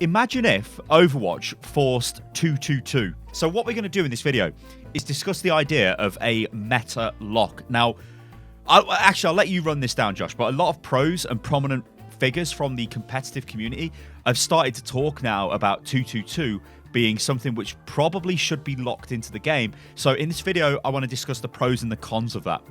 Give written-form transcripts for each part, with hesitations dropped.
Imagine if Overwatch forced 2-2-2. So what we're going to do in this video is discuss the idea of a meta lock. Now, I'll let you run this down, Josh, but a lot of pros and prominent figures from the competitive community have started to talk now about 2-2-2 being something which probably should be locked into the game. So in this video, I want to discuss the pros and the cons of that.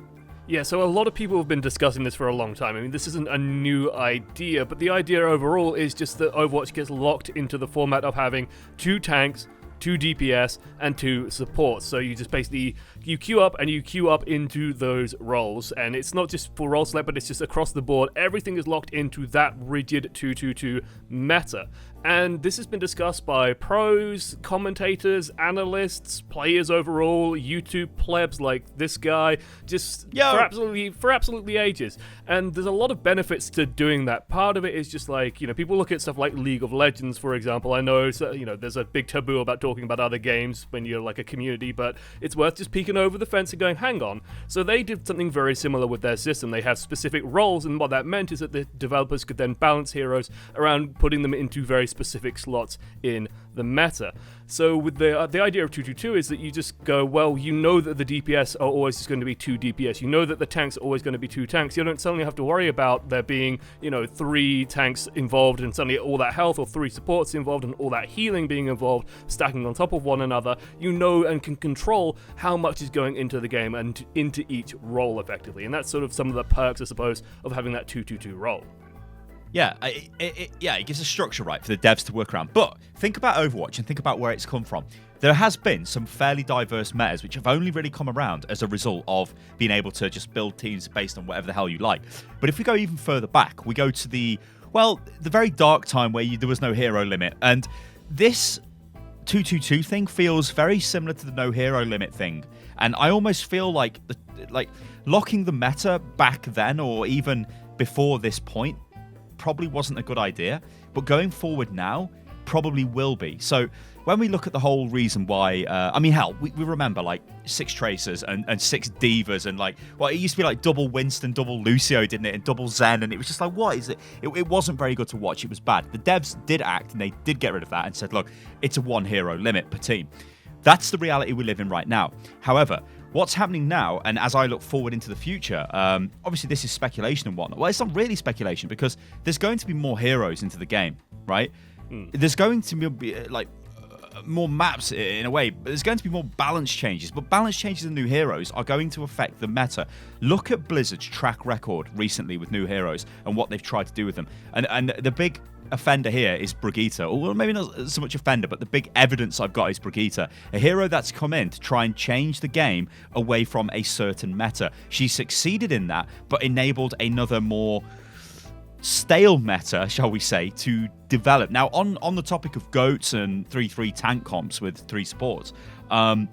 Yeah, so a lot of people have been discussing this for a long time. I mean, this isn't a new idea, but the idea overall is just that Overwatch gets locked into the format of having 2 tanks, 2 DPS, and 2 supports. So you just basically, you queue up and you queue up into those roles. And it's not just for role select, but it's just across the board. Everything is locked into that rigid 2-2-2 meta. And this has been discussed by pros, commentators, analysts, players overall, YouTube plebs like this guy, just for absolutely ages. And there's a lot of benefits to doing that. Part of it is just like, people look at stuff like League of Legends, for example. I know, there's a big taboo about talking about other games when you're like a community, but it's worth just peeking over the fence and going, hang on. So they did something very similar with their system. They have specific roles, and what that meant is that the developers could then balance heroes around putting them into very specific slots in the meta. So with the idea of 2-2-2 is that you just go, well, you know that the DPS are always just going to be 2 DPS. You know that the tanks are always going to be 2 tanks. You don't suddenly have to worry about there being, 3 tanks involved and suddenly all that health, or 3 supports involved and all that healing being involved, stacking on top of one another. You know and can control how much is going into the game and into each role effectively. And that's sort of some of the perks, I suppose, of having that 2-2-2 role. Yeah, it gives a structure, right, for the devs to work around. But think about Overwatch and think about where it's come from. There has been some fairly diverse metas which have only really come around as a result of being able to just build teams based on whatever the hell you like. But if we go even further back, we go to the very dark time where there was no hero limit. And this 2-2-2 thing feels very similar to the no hero limit thing. And I almost feel like locking the meta back then, or even before this point, probably wasn't a good idea, but going forward now probably will be. So when we look at the whole reason why, we remember like 6 Tracers and 6 Divas and it used to be like double Winston, double Lucio, didn't it? And double Zen, and it was just like, what is it? It wasn't very good to watch. It was bad. The devs did act and they did get rid of that and said, look, it's a 1 hero limit per team. That's the reality we live in right now. However, what's happening now, and as I look forward into the future, obviously this is speculation and whatnot. Well, it's not really speculation because there's going to be more heroes into the game, right? There's going to be more maps in a way, but there's going to be more balance changes. But balance changes and new heroes are going to affect the meta. Look at Blizzard's track record recently with new heroes and what they've tried to do with them. And the big offender here is Brigitte, or maybe not so much offender, but the big evidence I've got is Brigitte, a hero that's come in to try and change the game away from a certain meta. She succeeded in that, but enabled another more stale meta, shall we say, to develop. Now, on the topic of GOATs and 3-3 tank comps with 3 supports, I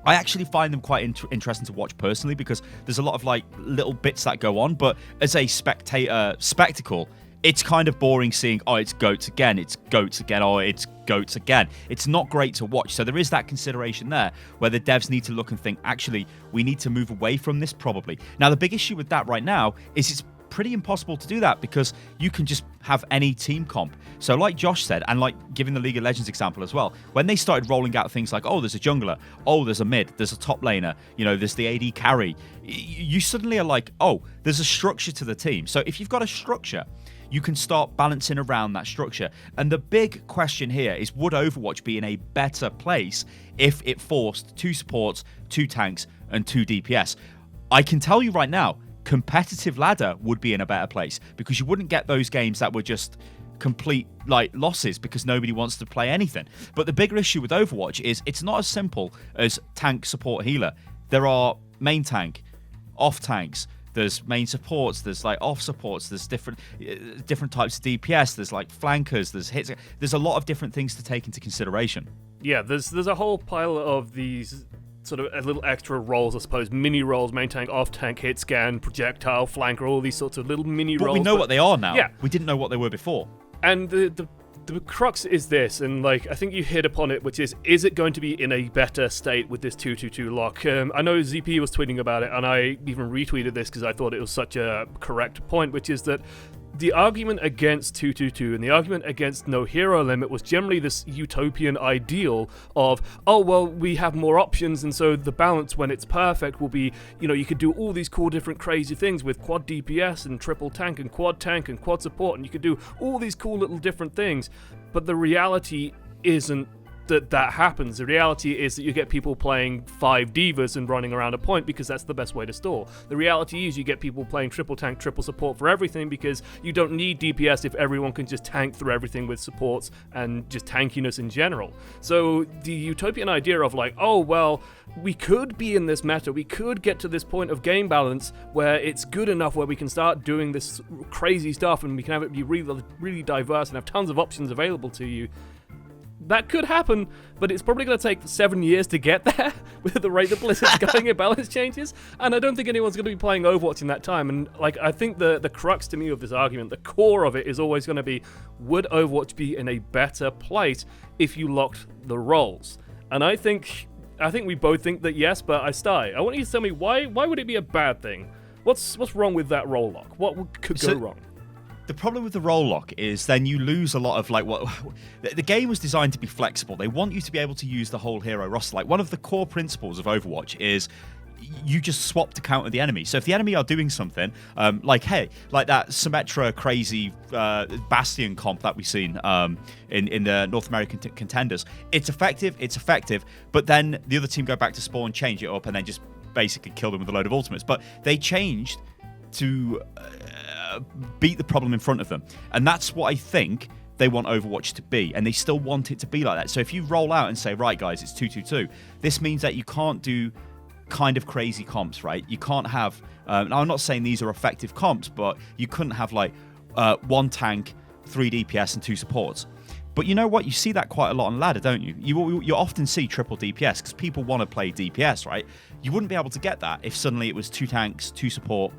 actually find them quite interesting to watch personally, because there's a lot of little bits that go on, but as a spectacle, it's kind of boring seeing, it's GOATs again, it's GOATs again, it's GOATs again. It's not great to watch. So there is that consideration there where the devs need to look and think, actually, we need to move away from this probably. Now, the big issue with that right now is it's pretty impossible to do that because you can just have any team comp. So like Josh said, and like giving the League of Legends example as well, when they started rolling out things like, there's a jungler, there's a mid, there's a top laner, there's the AD carry, you suddenly are like, there's a structure to the team. So if you've got a structure, you can start balancing around that structure. And the big question here is, would Overwatch be in a better place if it forced 2 supports, 2 tanks, and 2 DPS? I can tell you right now, competitive ladder would be in a better place, because you wouldn't get those games that were just complete losses because nobody wants to play anything. But the bigger issue with Overwatch is it's not as simple as tank, support, healer. There are main tank, off tanks, there's main supports, there's off supports, there's different types of DPS, there's flankers, there's hits. There's a lot of different things to take into consideration. Yeah, there's a whole pile of these sort of little extra roles, I suppose, mini roles, main tank, off tank, hit scan, projectile, flanker, all these sorts of little mini roles. But we know what they are now. Yeah. We didn't know what they were before. And the crux is this, and I think you hit upon it, which is it going to be in a better state with this 2-2-2 lock? I know ZP was tweeting about it, and I even retweeted this because I thought it was such a correct point, which is that the argument against 222 and the argument against no hero limit was generally this utopian ideal of, oh, well, we have more options, and so the balance when it's perfect will be, you could do all these cool different crazy things with quad DPS and triple tank and quad support, and you could do all these cool little different things. But the reality isn't that happens. The reality is that you get people playing 5 divas and running around a point because that's the best way to stall. The reality is you get people playing triple tank, triple support for everything because you don't need DPS if everyone can just tank through everything with supports and just tankiness in general. So the utopian idea of like, oh, well, we could be in this meta, we could get to this point of game balance where it's good enough where we can start doing this crazy stuff and we can have it be really, really diverse and have tons of options available to you. That could happen, but it's probably going to take 7 years to get there with the rate that Blizzard's going in balance changes, and I don't think anyone's going to be playing Overwatch in that time. And I think the crux to me of this argument, the core of it, is always going to be, would Overwatch be in a better place if you locked the roles? And I think we both think that yes, but I want you to tell me why would it be a bad thing? What's wrong with that role lock? What could go wrong? The problem with the role lock is then you lose a lot of the game was designed to be flexible. They want you to be able to use the whole hero roster. Like, one of the core principles of Overwatch is you just swap to counter the enemy. So if the enemy are doing something, like that Symmetra crazy Bastion comp that we've seen in the North American contenders, it's effective, but then the other team go back to spawn, change it up, and then just basically kill them with a load of ultimates. But they changed to beat the problem in front of them, and that's what I think they want Overwatch to be, and they still want it to be like that. So if you roll out and say, right guys, it's 2-2-2, this means that you can't do kind of crazy comps, right? You can't have now I'm not saying these are effective comps, but you couldn't have like 1 tank, 3 DPS and 2 supports. But you know what? You see that quite a lot on ladder, don't you? You often see triple DPS because people want to play DPS, right? You wouldn't be able to get that if suddenly it was 2 tanks, 2 support,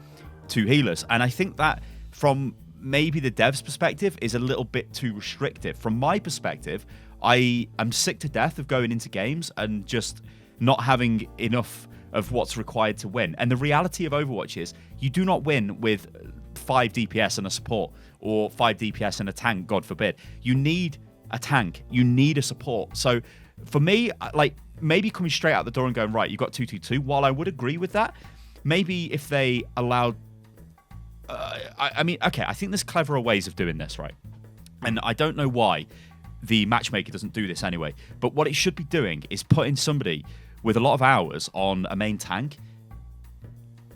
2 healers. And I think that from maybe the devs' perspective is a little bit too restrictive. From my perspective, I am sick to death of going into games and just not having enough of what's required to win. And the reality of Overwatch is you do not win with 5 DPS and a support or 5 DPS and a tank, God forbid. You need a tank. You need a support. So for me, like, maybe coming straight out the door and going, right, you've got 2-2-2, while I would agree with that, maybe if they allowed I think there's cleverer ways of doing this, right? And I don't know why the matchmaker doesn't do this anyway, but what it should be doing is putting somebody with a lot of hours on a main tank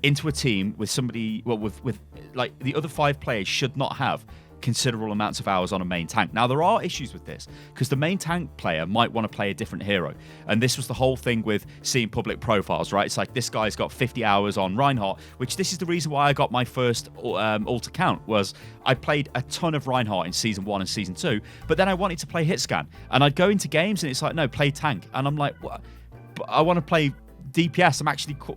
into a team with somebody, well, with like the other 5 players should not have considerable amounts of hours on a main tank. Now, there are issues with this because the main tank player might want to play a different hero, and this was the whole thing with seeing public profiles, right? It's like, this guy's got 50 hours on Reinhardt, which this is the reason why I got my first ult account, was I played a ton of Reinhardt in Season 1 and Season 2, but then I wanted to play hitscan, and I'd go into games and it's like, no, play tank, and I'm like, what? But I want to play DPS.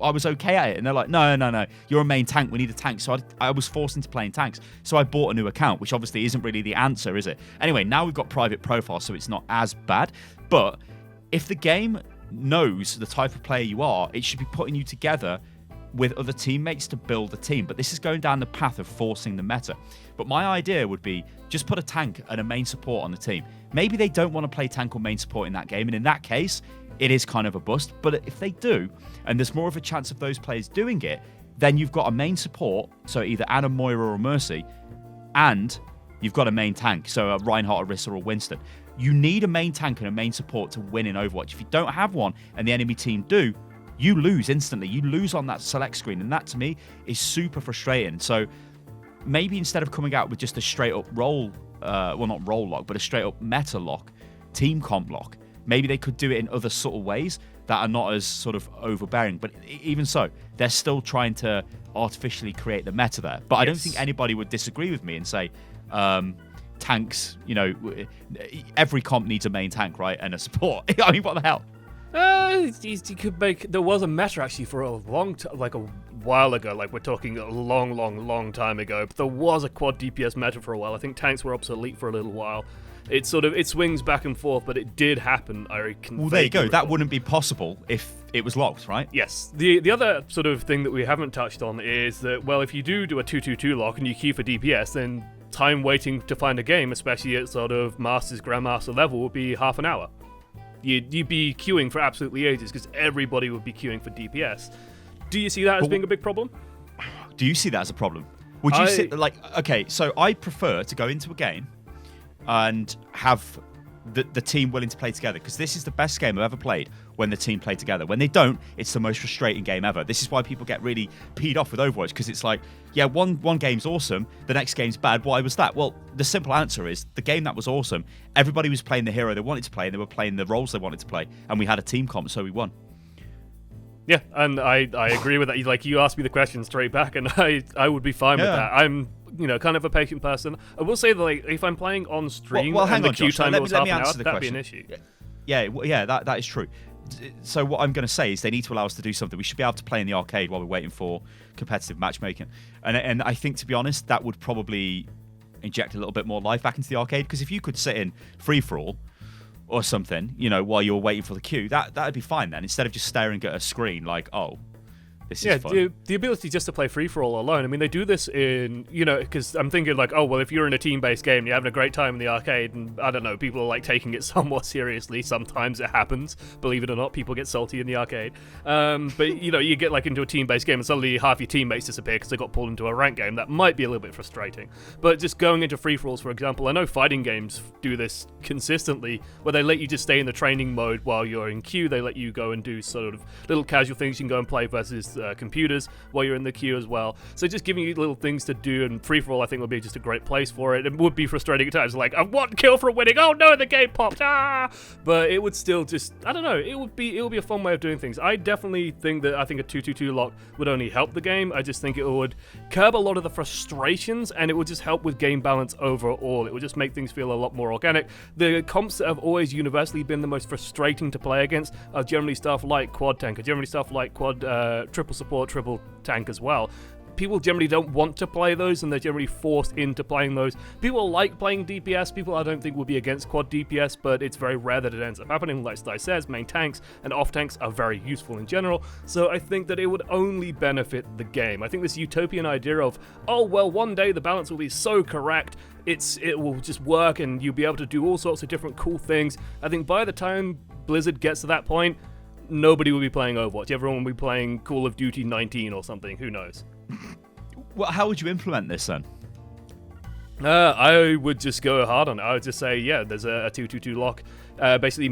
I was okay at it, and they're like, no, you're a main tank, we need a tank. So I was forced into playing tanks, so I bought a new account, which obviously isn't really the answer, is it? Anyway, now we've got private profiles, so it's not as bad. But if the game knows the type of player you are, it should be putting you together with other teammates to build a team. But this is going down the path of forcing the meta. But my idea would be just put a tank and a main support on the team. Maybe they don't want to play tank or main support in that game, and in that case, it is kind of a bust. But if they do, and there's more of a chance of those players doing it, then you've got a main support, so either Ana, Moira, or Mercy, and you've got a main tank, so a Reinhardt, Orisa, or Winston. You need a main tank and a main support to win in Overwatch. If you don't have one, and the enemy team do, you lose instantly. You lose on that select screen, and that, to me, is super frustrating. So maybe instead of coming out with just a straight-up role, not role lock, but a straight-up meta lock, team comp lock, maybe they could do it in other subtle ways that are not as sort of overbearing. But even so, they're still trying to artificially create the meta there. But I don't think anybody would disagree with me and say tanks, every comp needs a main tank, right? And a support. I mean, what the hell? You could make. There was a meta actually for a long time, like a while ago. Like we're talking a long time ago. But there was a quad DPS meta for a while. I think tanks were obsolete for a little while. It swings back and forth, but it did happen. Well, there you go. That wouldn't be possible if it was locked, right? Yes. The other sort of thing that we haven't touched on is that, well, if you do a 2-2-2 lock and you queue for DPS, then time waiting to find a game, especially at sort of Masters, Grandmaster level, would be half an hour. You'd be queuing for absolutely ages because everybody would be queuing for DPS. Do you see that as being a big problem? Do you see that as a problem? Would you say, like, okay, so I prefer to go into a game and have the team willing to play together, because this is the best game I've ever played when the team play together. When they don't, it's the most frustrating game ever. This is why people get really peed off with Overwatch, because it's like, yeah, one game's awesome, the next game's bad. Why was that? Well, the simple answer is the game that was awesome, everybody was playing the hero they wanted to play, and they were playing the roles they wanted to play, and we had a team comp, so we won. Yeah, and I agree with that. Like, you asked me the question straight back, and I would be fine with that. I'm kind of a patient person. I will say that, like, if I'm playing on stream and the queue time was half an hour, that'd be an issue. Yeah, that is true. So what I'm going to say is they need to allow us to do something. We should be able to play in the arcade while we're waiting for competitive matchmaking. And I think, to be honest, that would probably inject a little bit more life back into the arcade, because if you could sit in free-for-all or something, while you're waiting for the queue, that'd be fine then, instead of just staring at a screen like, oh, this is fun. The ability just to play free-for-all alone. I mean, they do this in, because I'm thinking like, oh, well, if you're in a team-based game and you're having a great time in the arcade, and I don't know, people are like taking it somewhat seriously. Sometimes it happens. Believe it or not, people get salty in the arcade. But, you get like into a team-based game and suddenly half your teammates disappear because they got pulled into a rank game. That might be a little bit frustrating. But just going into free-for-alls, for example, I know fighting games do this consistently, where they let you just stay in the training mode while you're in queue. They let you go and do sort of little casual things you can go and play versus computers while you're in the queue as well. So just giving you little things to do, and free-for-all I think would be just a great place for it. It would be frustrating at times, like, one kill for winning, oh no, the game popped, but it would still just, I don't know, it would be a fun way of doing things. I definitely think that a 2-2-2 lock would only help the game. I just think it would curb a lot of the frustrations, and it would just help with game balance overall. It would just make things feel a lot more organic. The comps that have always universally been the most frustrating to play against are generally stuff like quad tank, or generally stuff like quad triple support, triple tank as well. People generally don't want to play those, and they're generally forced into playing those. People like playing DPS. People I don't think will be against quad DPS, but it's very rare that it ends up happening. Like Sty says, main tanks and off tanks are very useful in general, so I think that it would only benefit the game. I think this utopian idea of, oh well, one day the balance will be so correct, it will just work and you'll be able to do all sorts of different cool things. I think by the time Blizzard gets to that point, nobody will be playing Overwatch. Everyone will be playing Call of Duty 19 or something. Who knows? Well, how would you implement this then? I would just go hard on it. I would just say, yeah, there's a 2-2-2 lock. Basically,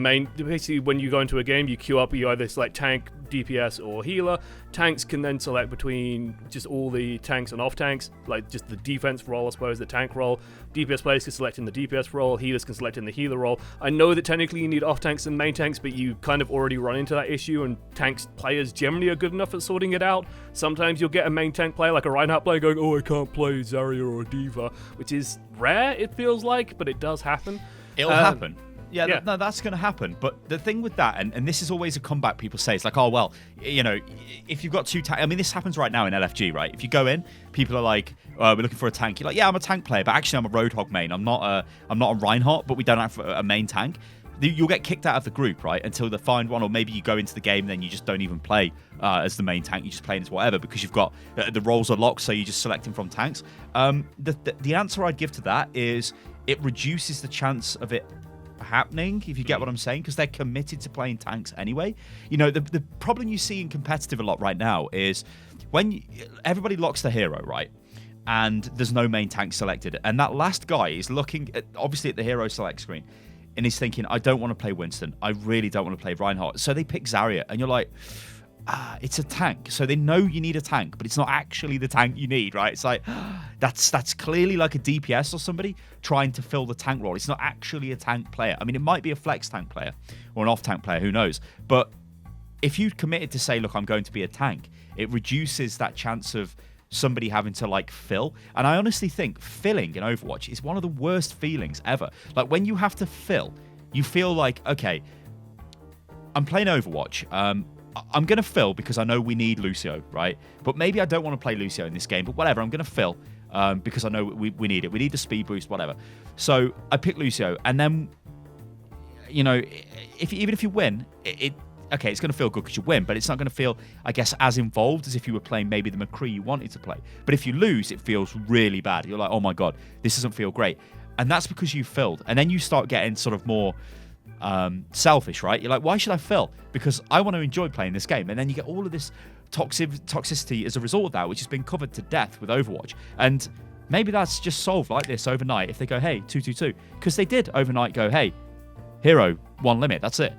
when you go into a game, you queue up. You either select tank, DPS, or healer. Tanks can then select between just all the tanks and off tanks, like just the defense role, I suppose, the tank role. DPS players can select in the DPS role. Healers can select in the healer role. I know that technically you need off tanks and main tanks, but you kind of already run into that issue, and tanks players generally are good enough at sorting it out. Sometimes you'll get a main tank player, like a Reinhardt player, going, oh, I can't play Zarya or D.Va, which is rare, it feels like, but it does happen. It'll happen. Yeah. No, that's going to happen. But the thing with that, and this is always a comeback people say, it's like, oh, well, if you've got two tanks, I mean, this happens right now in LFG, right? If you go in, people are like, we're looking for a tank. You're like, yeah, I'm a tank player, but actually I'm a Roadhog main. I'm not a Reinhardt, but we don't have a main tank. You'll get kicked out of the group, right, until they find one, or maybe you go into the game and then you just don't even play as the main tank. You just play as whatever, because you've got the roles are locked, so you're just selecting from tanks. The answer I'd give to that is it reduces the chance of it happening, if you get what I'm saying, because they're committed to playing tanks anyway. The problem you see in competitive a lot right now is when everybody locks the hero, right, and there's no main tank selected, and that last guy is looking obviously at the hero select screen and he's thinking, I don't want to play Winston, I really don't want to play Reinhardt, so they pick Zarya, and you're like, it's a tank. So they know you need a tank, but it's not actually the tank you need, right? It's like, that's clearly like a DPS or somebody trying to fill the tank role. It's not actually a tank player. I mean, it might be a flex tank player or an off tank player, who knows? But if you committed to say, look, I'm going to be a tank, it reduces that chance of somebody having to like fill. And I honestly think filling in Overwatch is one of the worst feelings ever. Like when you have to fill, you feel like, okay, I'm playing Overwatch. I'm going to fill because I know we need Lucio, right? But maybe I don't want to play Lucio in this game, but whatever, I'm going to fill because I know we need it. We need the speed boost, whatever. So I pick Lucio, and then, even if you win, okay, it's going to feel good because you win, but it's not going to feel, I guess, as involved as if you were playing maybe the McCree you wanted to play. But if you lose, it feels really bad. You're like, oh my God, this doesn't feel great. And that's because you filled. And then you start getting sort of more selfish, right? You're like, why should I fill? Because I want to enjoy playing this game. And then you get all of this toxicity as a result of that, which has been covered to death with Overwatch. And maybe that's just solved like this overnight if they go, hey, 2-2-2. Because they did overnight go, hey, hero, 1 limit, that's it.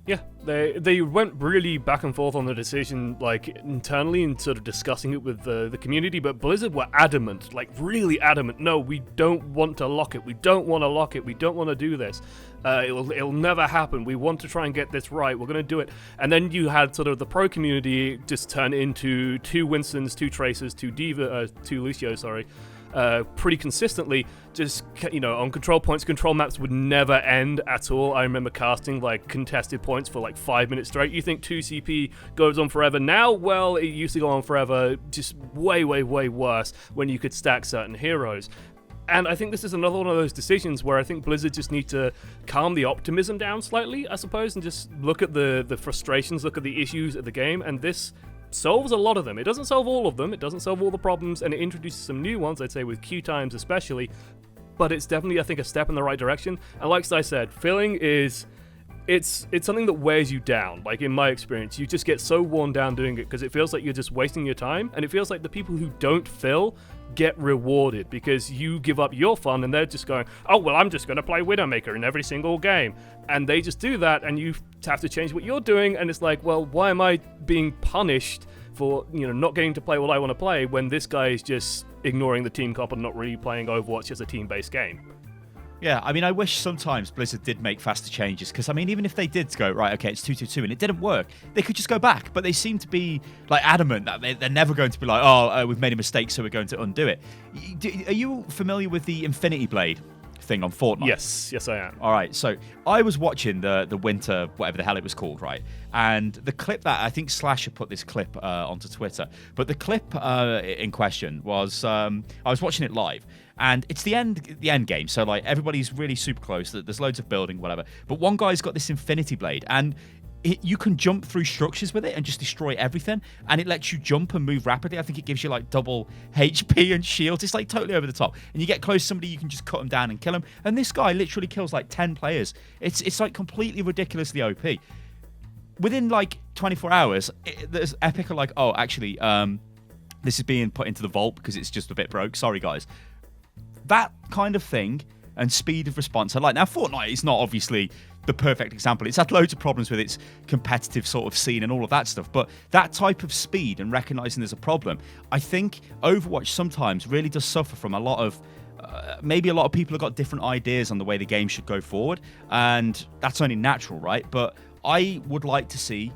Yeah, they went really back and forth on the decision, like, internally and sort of discussing it with the community, but Blizzard were adamant, like, really adamant. No, we don't want to lock it. We don't want to lock it. We don't want to do this. It'll never happen. We want to try and get this right. We're going to do it. And then you had sort of the pro community just turn into 2 Winstons, 2 Tracers, 2 Lucio, pretty consistently, just, on control points. Control maps would never end at all. I remember casting like contested points for like 5 minutes straight. You think 2CP goes on forever now? Well, it used to go on forever, just way, way, way worse when you could stack certain heroes. And I think this is another one of those decisions where I think Blizzard just need to calm the optimism down slightly, I suppose, and just look at the frustrations, look at the issues of the game, and this solves a lot of them. It doesn't solve all of them, it doesn't solve all the problems, and it introduces some new ones, I'd say, with queue times especially, but it's definitely, I think, a step in the right direction. And like I said, filling is... It's something that wears you down. Like, in my experience, you just get so worn down doing it because it feels like you're just wasting your time, and it feels like the people who don't fill get rewarded because you give up your fun and they're just going, oh, well, I'm just going to play Widowmaker in every single game. And they just do that, and you have to change what you're doing, and it's like, well, why am I being punished for, not getting to play what I want to play when this guy is just ignoring the team comp and not really playing Overwatch as a team-based game? Yeah, I mean, I wish sometimes Blizzard did make faster changes, because, I mean, even if they did go, right, okay, it's 2-2-2, and it didn't work, they could just go back, but they seem to be, like, adamant that they're never going to be like, we've made a mistake, so we're going to undo it. Are you familiar with the Infinity Blade thing on Fortnite? Yes, I am. All right, so I was watching the winter, whatever the hell it was called, right? And the clip that, I think Slasher put this clip onto Twitter, but the clip in question was, I was watching it live, and it's the end game, so like everybody's really super close, there's loads of building, whatever, but one guy's got this Infinity Blade, and you can jump through structures with it and just destroy everything, and it lets you jump and move rapidly. I think it gives you like double HP and shields. It's like totally over the top, and you get close to somebody, you can just cut them down and kill them, and this guy literally kills like 10 players. It's like completely ridiculously OP. Within like 24 hours, there's Epic are like, oh, actually, this is being put into the vault because it's just a bit broke. Sorry, guys. That kind of thing and speed of response I like. Now, Fortnite is not obviously the perfect example. It's had loads of problems with its competitive sort of scene and all of that stuff, but that type of speed and recognizing there's a problem, I think Overwatch sometimes really does suffer from a lot of maybe a lot of people have got different ideas on the way the game should go forward, and that's only natural, right? But I would like to see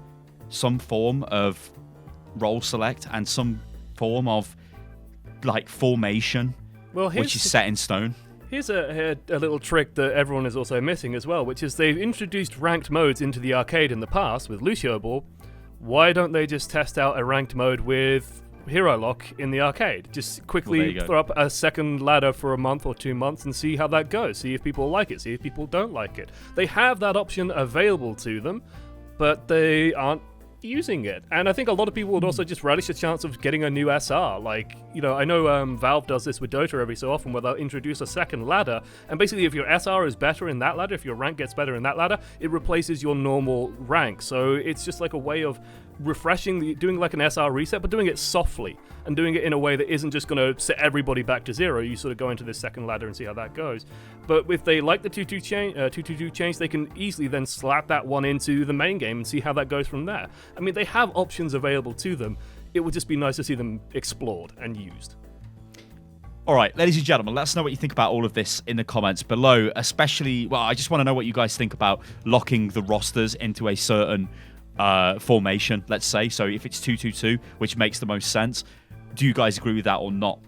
some form of role select and some form of like formation, which is set in stone. Here's a little trick that everyone is also missing as well, which is they've introduced ranked modes into the arcade in the past with Lucio Ball. Why don't they just test out a ranked mode with Hero Lock in the arcade? Just quickly throw up a second ladder for a month or 2 months and see how that goes. See if people like it, see if people don't like it. They have that option available to them, but they aren't using it. And I think a lot of people would also just relish the chance of getting a new SR. Like, I know Valve does this with Dota every so often where they'll introduce a second ladder, and basically if your SR is better in that ladder, if your rank gets better in that ladder, it replaces your normal rank. So it's just like a way of refreshing, doing like an SR reset, but doing it softly and doing it in a way that isn't just going to set everybody back to zero. You sort of go into this second ladder and see how that goes. But if they like the 2-2-2 change, they can easily then slap that one into the main game and see how that goes from there. I mean, they have options available to them. It would just be nice to see them explored and used. All right, ladies and gentlemen, let us know what you think about all of this in the comments below. Especially, I just want to know what you guys think about locking the rosters into a certain formation, let's say. So if it's 2-2-2, which makes the most sense, do you guys agree with that or not?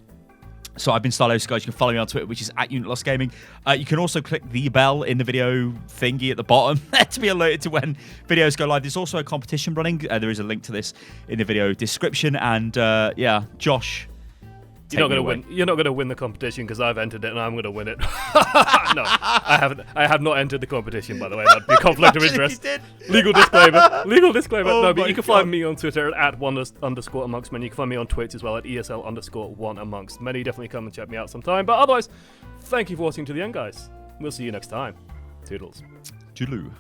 So I've been Stylosa, guys. You can follow me on Twitter, which is @UnitLostGaming. You can also click the bell in the video thingy at the bottom to be alerted to when videos go live. There's also a competition running. There is a link to this in the video description. And Josh, you're not going to win. You're not going to win the competition because I've entered it and I'm going to win it. No, I haven't. I have not entered the competition, by the way. That'd be a conflict of interest. Legal disclaimer. Legal disclaimer. Oh no, but you can find me on Twitter at @1_amongstmen. You can find me on Twitch as well at ESL_1amongstmen. Definitely come and check me out sometime. But otherwise, thank you for watching to the end, guys. We'll see you next time. Toodles. Toodaloo.